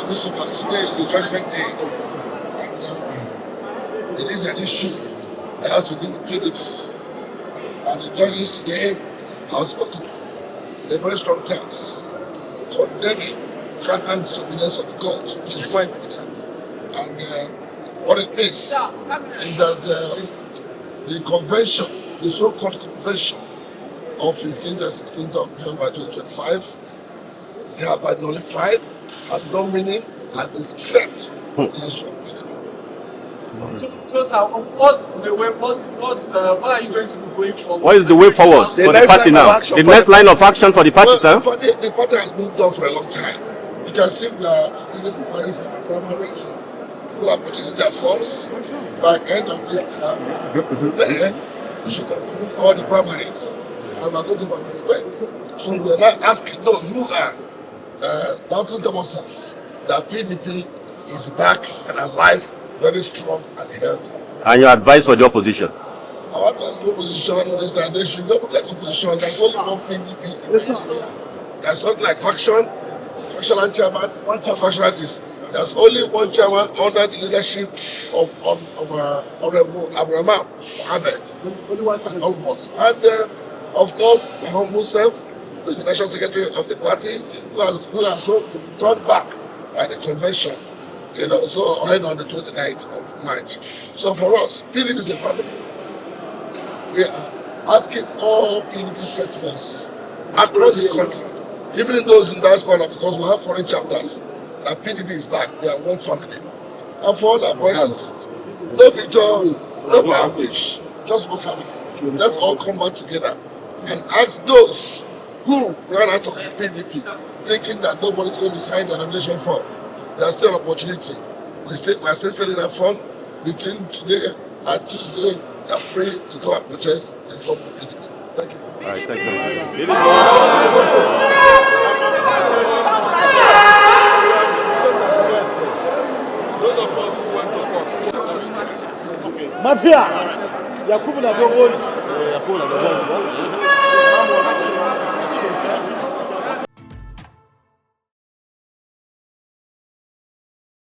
this was today is the Judgement Day. And it is an issue that has to do with PDP. And the judges today have spoken in very strong terms, condemning flagrant disobedience of God, which is more important. And what it means is that the convention, the so-called convention of 15th and 16th of November 2025, is hereby nullified, has no meaning, has been scrapped in the history of PDP. So sir, what are you going to be going forward? What is the way forward for the party now? The next line of action for the party, sir? The party has moved on for a long time. You can see we are really preparing for the primaries. People are purchasing their forms. By the end of the year, we should approve all the primaries. And we are going to participate. So we are now asking those who are doubting themselves that PDP is back and alive, very strong and healthy. And your advice for the opposition? Our opposition is that they should not take opposition. There's only one PDP in Nigeria. There's not like factional chairman, factional this. There's only one chairman under the leadership of Honorable Abraham Mohammed. And of course, my humble self, who is the national secretary of the party, who has so turned back by the convention, so ahead on the 29th of March. So for us, PDP is a family. We are asking all PDP faithfuls across the country, even in those in diaspora, because we have foreign chapters, that PDP is back. We are one family. And for all our brothers, no victor, no vanquish, just one family. Let's all come back together and ask those who ran out of the PDP, thinking that nobody's going to sign the nomination form. There's still an opportunity. We are still selling that form between today and Tuesday. You are free to go and purchase the form of PDP. Thank you. All right, thank you. Those of us who went to court. Mafia! Yakubu na